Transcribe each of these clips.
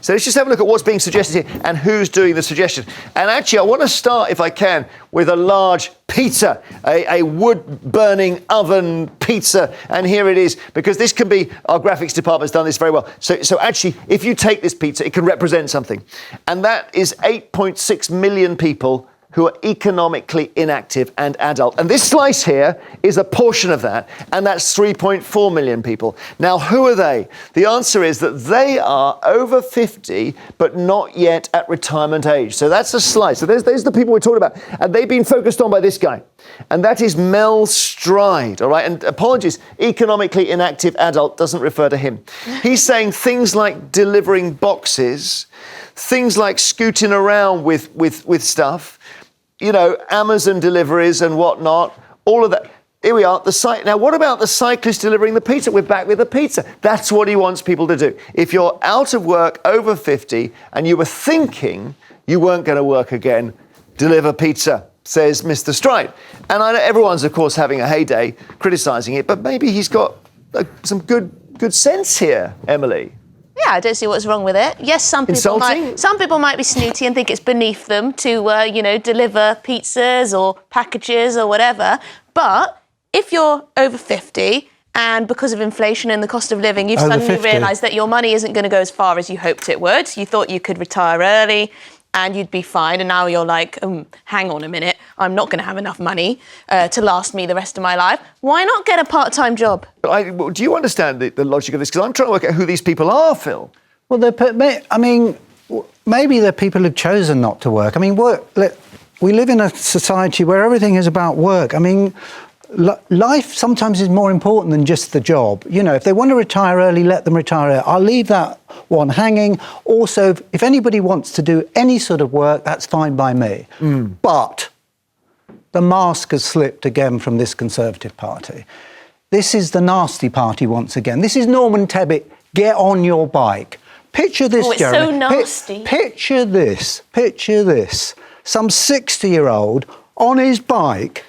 So let's just have a look at what's being suggested here and who's doing the suggestion. And actually, I want to start, if I can, with a large pizza, a wood-burning oven pizza. And here it is, because this can be, our graphics department's done this very well. So actually, if you take this pizza, it can represent something. And that is 8.6 million people who are economically inactive and adult. And this slice here is a portion of that, and that's 3.4 million people. Now, who are they? The answer is that they are over 50, but not yet at retirement age. So that's a slice. So there's the people we're talking about. And they've been focused on by this guy. And that is Mel Stride, all right? And apologies, economically inactive adult doesn't refer to him. He's saying things like delivering boxes, things like scooting around with stuff, you know, Amazon deliveries and whatnot, all of that. Here we are, Now, what about the cyclist delivering the pizza? We're back with the pizza. That's what he wants people to do. If you're out of work, over 50, and you were thinking you weren't going to work again, deliver pizza, says Mr. Stride. And I know everyone's, of course, having a heyday criticising it, but maybe he's got some good sense here, Emily. Yeah, I don't see what's wrong with it. Yes, some people might be snooty and think it's beneath them to, deliver pizzas or packages or whatever. But if you're over 50 and because of inflation and the cost of living, you've suddenly realised that your money isn't going to go as far as you hoped it would. You thought you could retire early and you'd be fine. And now you're like, hang on a minute, I'm not going to have enough money to last me the rest of my life. Why not get a part-time job? Do you understand the logic of this? Because I'm trying to work out who these people are, Phil. Well, maybe they're people who've chosen not to work. I mean, we live in a society where everything is about work. I mean, life sometimes is more important than just the job. You know, if they want to retire early, let them retire early. I'll leave that one hanging. Also, if anybody wants to do any sort of work, that's fine by me. But the mask has slipped again from this Conservative Party. This is the nasty party once again. This is Norman Tebbit, get on your bike. Picture this, Jeremy. It's so nasty. Picture this. Some 60-year-old on his bike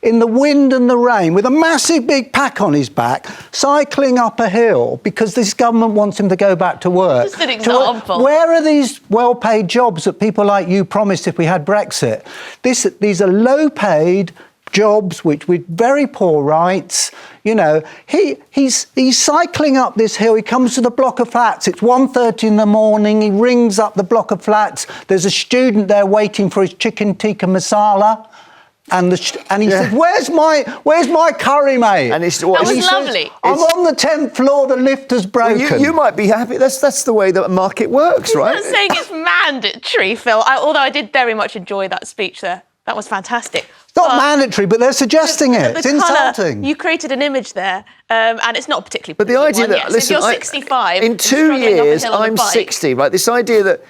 in the wind and the rain with a massive big pack on his back, cycling up a hill because this government wants him to go back to work. Just an example. Where are these well-paid jobs that people like you promised if we had Brexit? These are low-paid jobs with very poor rights. You know, he's cycling up this hill. He comes to the block of flats. It's 1:30 in the morning. He rings up the block of flats. There's a student there waiting for his chicken tikka masala. And he said, "Where's my curry, mate?" And that was lovely. Says, I'm on the 10th floor. The lift has broken. Well, you might be happy. That's the way that a market works, right? I'm not saying it's mandatory, Phil. Although I did very much enjoy that speech there. That was fantastic. It's not mandatory, but they're suggesting it. It's insulting. You created an image there, and it's not particularly. But the idea that, listen, if you're 65, in 2 years, I'm 60, right? This idea that,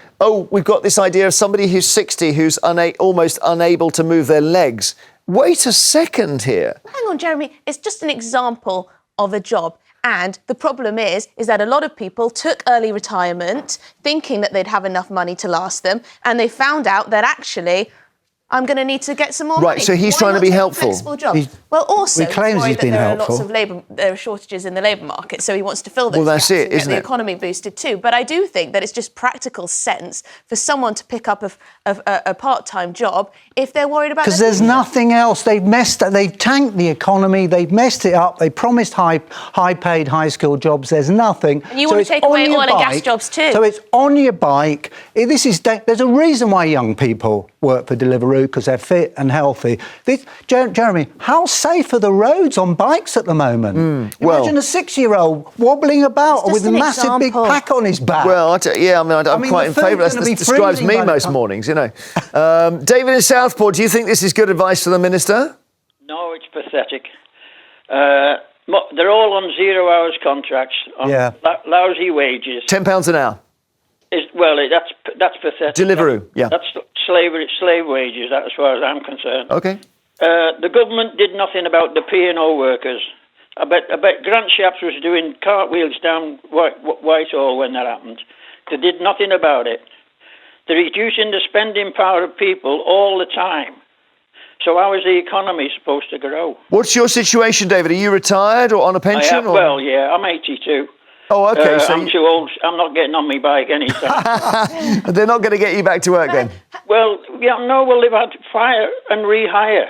we've got this idea of somebody who's 60 who's almost unable to move their legs. Wait a second here. Hang on, Jeremy. It's just an example of a job. And the problem is that a lot of people took early retirement thinking that they'd have enough money to last them, and they found out that actually, I'm going to need to get some more money. Right, so he's trying to be helpful. Well, also, he claims he's been helpful. There are shortages in the labour market, so he wants to fill those gaps and get isn't the it? economy boosted too. But I do think that it's just practical sense for someone to pick up a part-time job if they're worried about. Because there's nothing else. They've tanked the economy. They've messed it up. They promised high-paid, high-skilled jobs. There's nothing. And you want to take away oil and gas jobs too. So it's on your bike. There's a reason why young people work for Deliveroo, because they're fit and healthy. Jeremy, how safe are the roads on bikes at the moment? Imagine a 6-year-old wobbling about with a massive big pack on his back. Well, I'm quite in favour. That describes me most mornings, you know. David in Southport, do you think this is good advice for the Minister? No, it's pathetic. They're all on 0 hours contracts, on lousy wages. £10 an hour. That's pathetic. Deliveroo, That's slave wages, as far as I'm concerned. Okay. The government did nothing about the P&O workers. I bet Grant Shapps was doing cartwheels down Whitehall when that happened. They did nothing about it. They're reducing the spending power of people all the time. So how is the economy supposed to grow? What's your situation, David? Are you retired or on a pension? Well, yeah, I'm 82. Oh, okay. I'm too old. I'm not getting on my bike anytime. They're not going to get you back to work then? Well, yeah, no, well, they've had fire and rehire.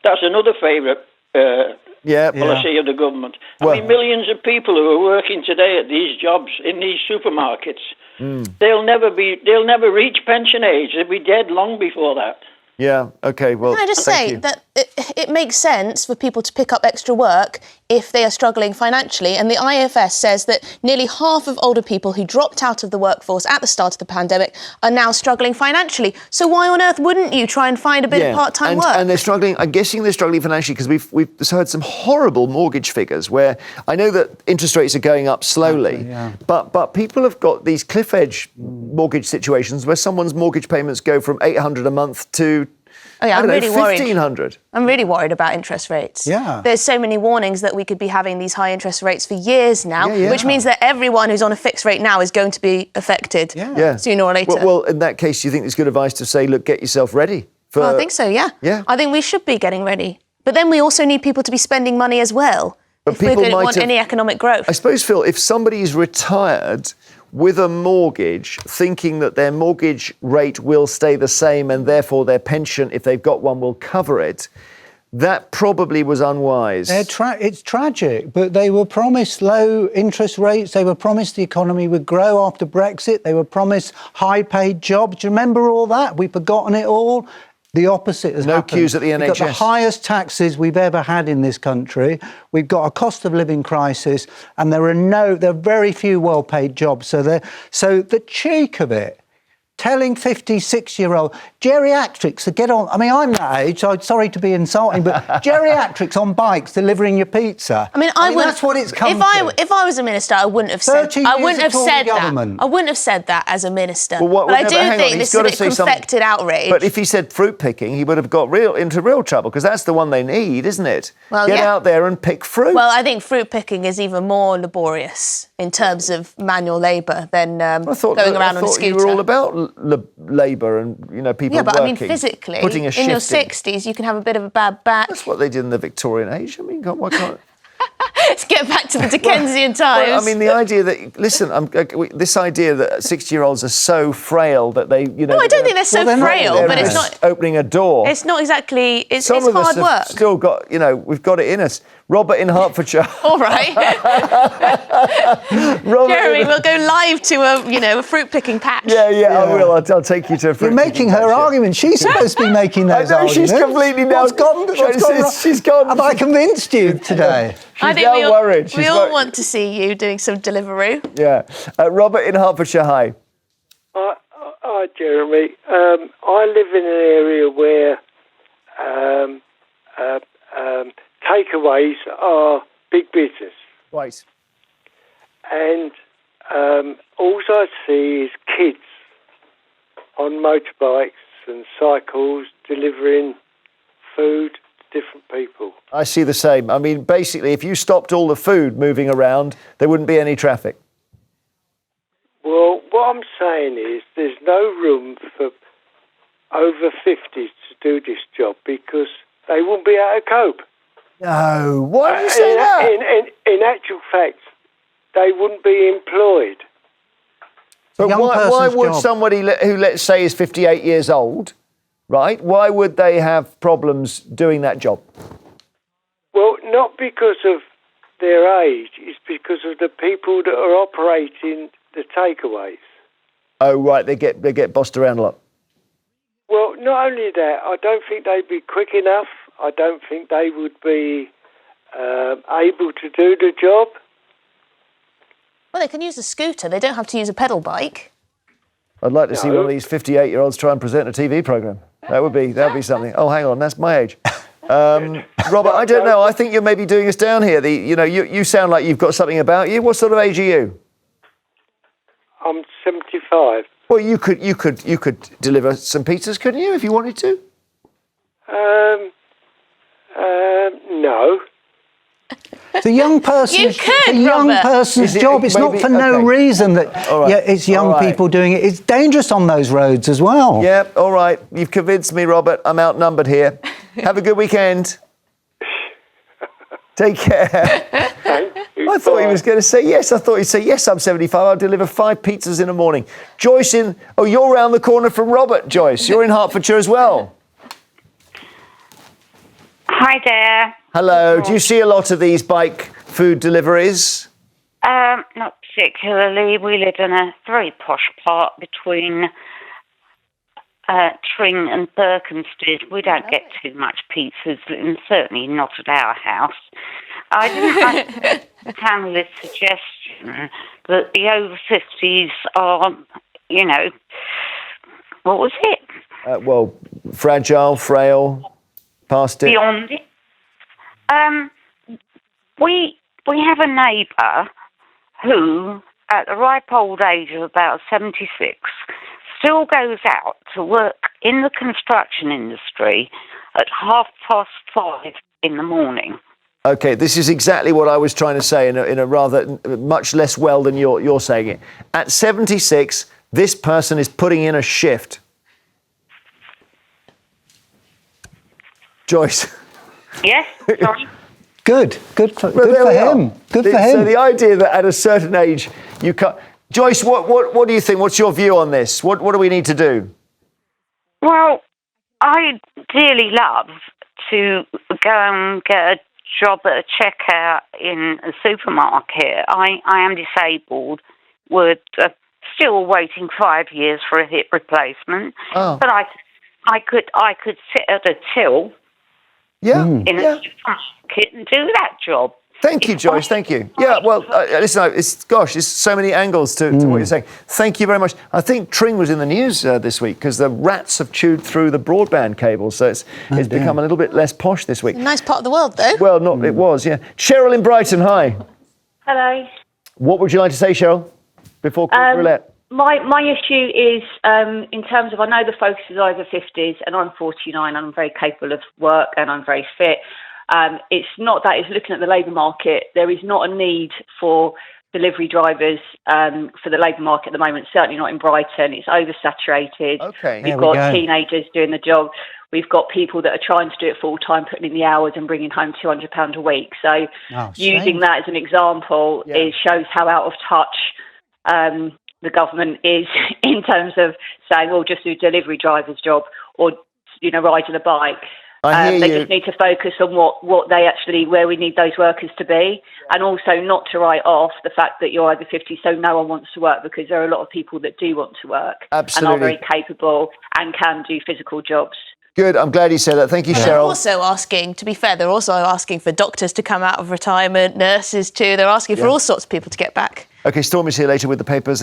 That's another favourite policy of the government. I mean, millions of people who are working today at these jobs in these supermarkets, they'll never reach pension age. They'll be dead long before that. Yeah, okay, well, Can I just say that it makes sense for people to pick up extra work if they are struggling financially, and the IFS says that nearly half of older people who dropped out of the workforce at the start of the pandemic are now struggling financially. So why on earth wouldn't you try and find a bit of part-time work? And they're struggling, I'm guessing they're struggling financially because we've heard some horrible mortgage figures where I know that interest rates are going up slowly, but people have got these cliff edge mortgage situations where someone's mortgage payments go from $800 a month to I'm really worried. $1,500. I'm really worried about interest rates. Yeah. There's so many warnings that we could be having these high interest rates for years now, which means that everyone who's on a fixed rate now is going to be affected sooner or later. Well, in that case, do you think it's good advice to say, look, get yourself ready? I think so, yeah. I think we should be getting ready. But then we also need people to be spending money as well, if we're going to want any economic growth. I suppose, Phil, if somebody's retired with a mortgage, thinking that their mortgage rate will stay the same and therefore their pension, if they've got one, will cover it, that probably was unwise. It's tragic, but they were promised low interest rates. They were promised the economy would grow after Brexit. They were promised high-paid jobs. Do you remember all that? We've forgotten it all. The opposite has happened. No queues at the NHS. We've got the highest taxes we've ever had in this country. We've got a cost of living crisis, and there are very few well-paid jobs. So the cheek of it, telling 56-year-old geriatrics to get on. I mean, I'm that age, so I'm sorry to be insulting, but geriatrics on bikes delivering your pizza. I mean, that's what it's come to. If I was a minister, I wouldn't have said. I wouldn't have said that. I wouldn't have said that as a minister. But I do think this is a bit confected outrage. But if he said fruit picking, he would have got into real trouble because that's the one they need, isn't it? Well, get out there and pick fruit. Well, I think fruit picking is even more laborious in terms of manual labour than going around on a scooter. You were all about labour and people but working. I mean, physically, putting a shift in your 60s, you can have a bit of a bad back. That's what they did in the Victorian age. I mean, why can't... Let's get back to the Dickensian times. Well, I mean, the idea that, listen, this idea that 60-year-olds are so frail that they, No, I don't think they're so frail, but it's not... opening a door. It's not exactly... It's Some of hard us work. have still got, we've got it in us. Robert in Hertfordshire. All right. Jeremy, we'll go live to a fruit-picking patch. Yeah, I will. I'll take you to a fruit-picking patch. You're making her argument. She's supposed to be making those arguments. She's completely now... What's gone? She's gone. Have I convinced you today? I think we all want to see you doing some Deliveroo. Yeah. Robert in Hertfordshire, hi. Hi, Jeremy. I live in an area where takeaways are big business. Right. And all I see is kids on motorbikes and cycles delivering food to different people. I see the same. I mean, basically, if you stopped all the food moving around, there wouldn't be any traffic. Well, what I'm saying is there's no room for over-50s to do this job because they won't be able to cope. No, why do you say that? In actual fact, they wouldn't be employed. But why would somebody who, let's say, is 58 years old, right, why would they have problems doing that job? Well, not because of their age, it's because of the people that are operating the takeaways. Oh, right, they get bossed around a lot. Well, not only that, I don't think they'd be quick enough. I don't think they would be able to do the job. Well, they can use a scooter. They don't have to use a pedal bike. I'd like to see one of these 58-year-olds try and present a TV programme. That would be something. Oh, hang on, that's my age. Robert, I don't know. I think you're maybe doing us down here. You sound like you've got something about you. What sort of age are you? I'm 75. Well, you could deliver some pizzas, couldn't you, if you wanted to? No. It's a young person's job. It's not for no reason that it's young people doing it. It's dangerous on those roads as well. Yeah, all right. You've convinced me, Robert. I'm outnumbered here. Have a good weekend. Take care. I thought he was going to say yes. I thought he'd say, yes, I'm 75. I'll deliver 5 pizzas in the morning. Joyce you're round the corner from Robert, Joyce. You're in Hertfordshire as well. Hi there. Hello. Do you see a lot of these bike food deliveries? Not particularly. We live in a very posh part between Tring and Berkhamsted. We don't get too much pizzas, and certainly not at our house. I didn't understand this suggestion that the over-50s are, what was it? Well, fragile, frail, past it. Beyond it. We have a neighbour who, at the ripe old age of about 76, still goes out to work in the construction industry at 5:30 in the morning. Okay, this is exactly what I was trying to say in a rather much less well than you're saying it. At 76, this person is putting in a shift. Joyce. Yes, sorry. Good for him. Good for him. So the idea that at a certain age you can't... Joyce, what do you think? What's your view on this? What do we need to do? Well, I dearly love to go and get a job at a checkout in a supermarket. I am disabled, with still waiting 5 years for a hip replacement. Oh. But I could sit at a till in a supermarket and do that job. Thank you, Joyce. Thank you. Yeah, well, listen, there's so many angles to what you're saying. Thank you very much. I think Tring was in the news this week because the rats have chewed through the broadband cable, so it's become a little bit less posh this week. A nice part of the world, though. Well, it was, yeah. Cheryl in Brighton, hi. Hello. What would you like to say, Cheryl, before Quiz Roulette? My issue is in terms of, I know the focus is over 50s, and I'm 49, I'm very capable of work and I'm very fit. It's not that, it's looking at the labour market. There is not a need for delivery drivers for the labour market at the moment, certainly not in Brighton. It's oversaturated. Okay. We've got teenagers doing the job. We've got people that are trying to do it full time, putting in the hours and bringing home £200 a week. So using that as an example shows how out of touch the government is in terms of saying, "Oh, just do delivery driver's job," or riding a bike. They just need to focus on what they actually, where we need those workers to be, and also not to write off the fact that you're over 50, so no one wants to work, because there are a lot of people that do want to work and are very capable and can do physical jobs. Good, I'm glad you said that. Thank you, Cheryl. They're also asking, to be fair, they're also asking for doctors to come out of retirement, nurses too. They're asking for all sorts of people to get back. OK, Storm is here later with the papers.